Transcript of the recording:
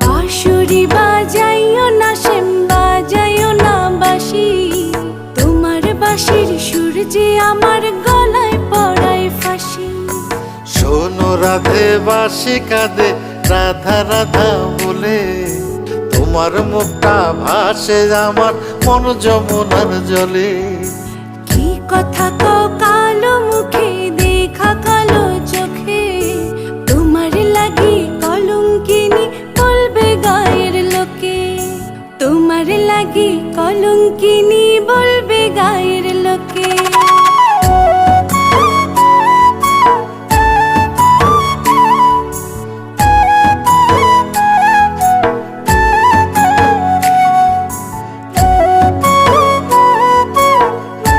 বাঁশুরি বাজাইও না শ্যাম, বাজাইও না বাঁশি, তোমার বাঁশির সুর যে আমার গলায় পড়ায় ফাঁসি। শোনো রাধে বাঁশি কাঁদে রাধা রাধা বলে, তোমার মুখটা ভাসে আমার মন যমুনার জলে। কি কথা কও কালো মুখে, দেখা কালো চোখে, তোমার লাগি কলঙ্কিনী বলবে গায়ের লোকে, তোমার লাগি কলঙ্কিনী বলবে গায়ের